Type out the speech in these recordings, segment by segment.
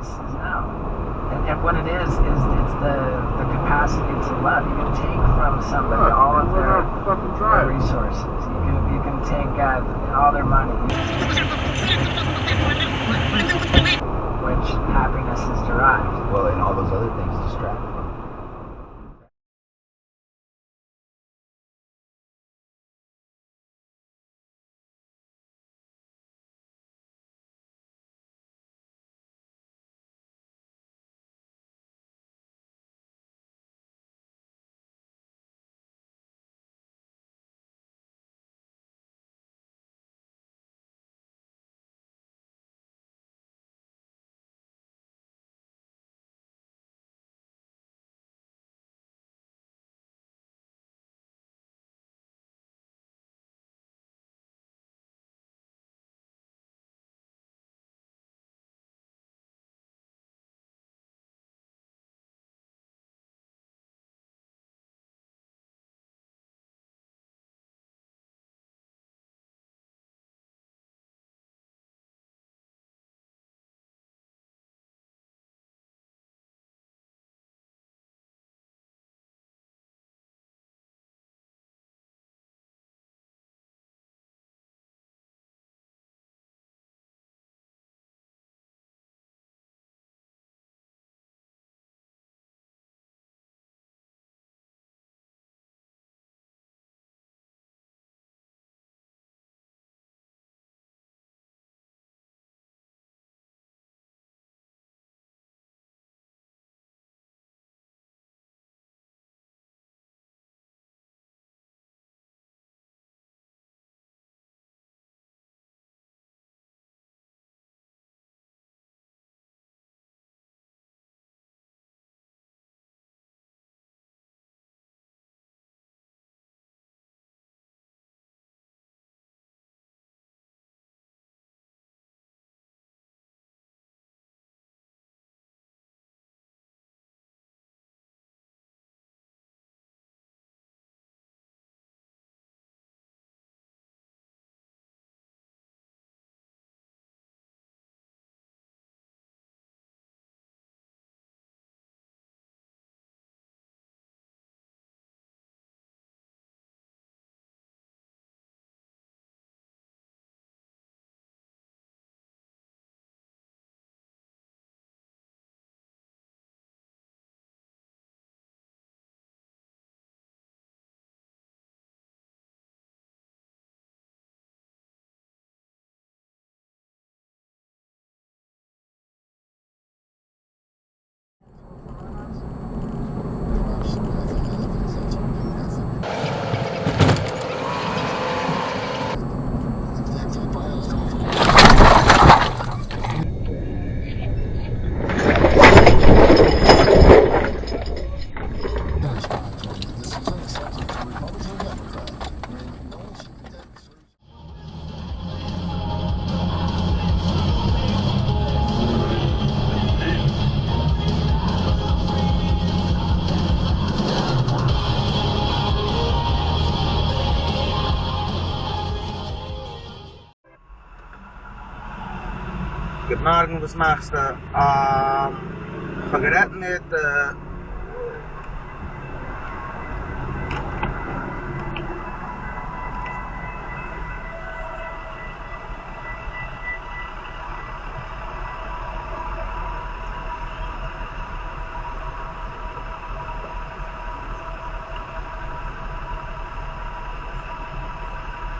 is no. And what it is it's the capacity to love. You can take from somebody all of their resources. You can take all their money, which happiness is derived. Well, and all those other things distract them. Guten Morgen, was machst du? Ich habe geredet mit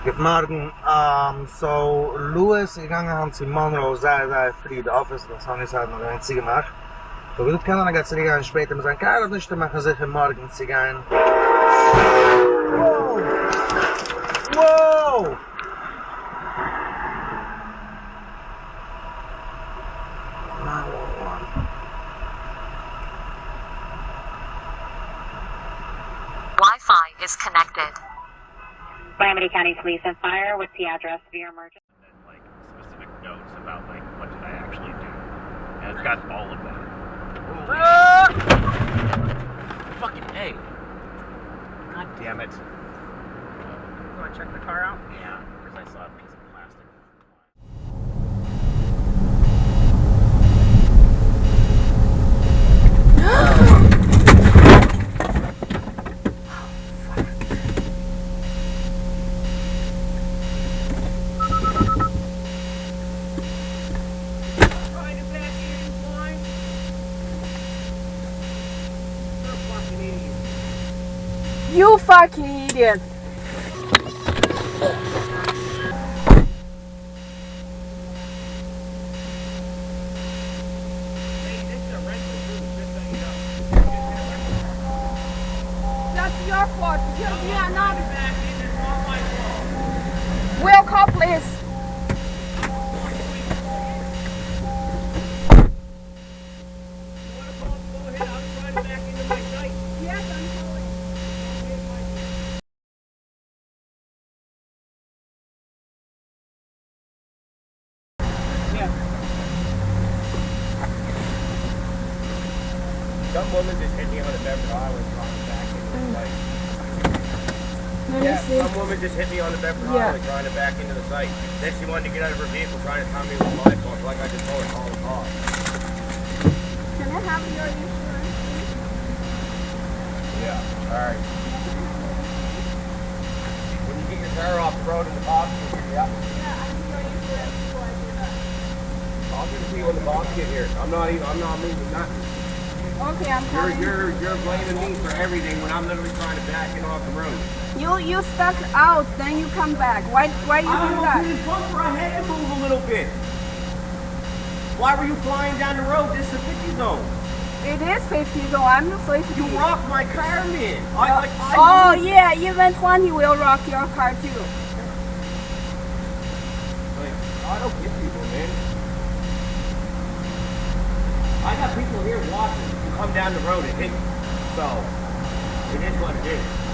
Guten Morgen. So Louis gegangen haben zu Monroe, sehr früh in Office, das haben wir halt noch ein Ziege gemacht. So wie du kannst, dann geht es gehen später, wir sagen, kann nicht machen, sicher morgen zu gehen. Wow! Wow! Wi-Fi is connected. Miami County Police and Fire, what's the address of your emergency? Like specific notes about like what did I actually do, and it's got all of that. Fucking A. God damn it. You want to check the car out? Yeah, because I saw a piece of plastic. You fucking idiot. That's your fault because we are not. We'll call police. Yes, I'm calling. Some woman just hit me on the Beverly Highway trying to back into the site. Some woman just hit me on the Beverly Highway trying to back into the site. Then she wanted to get out of her vehicle trying to tell me it was my fault, like I just told her, call the car. Can I have your insurance? Yeah, alright. When you get your car off the road in the box, yeah. Yeah, I need your insurance before I do that. I'll give it to you when the box get here. I'm not moving nothing. Okay, I'm coming. You're blaming me for everything when I'm literally trying to back it off the road. You stuck out, then you come back. Why do you do that? I had to move a little bit. Why were you flying down the road? This is a 50 zone. It is 50 though. I'm the 50. You rocked my car, man. Yeah, even 20 will rock your car too. I don't get people, man. I got people here watching. Come down the road and hit me. So, it is what it is.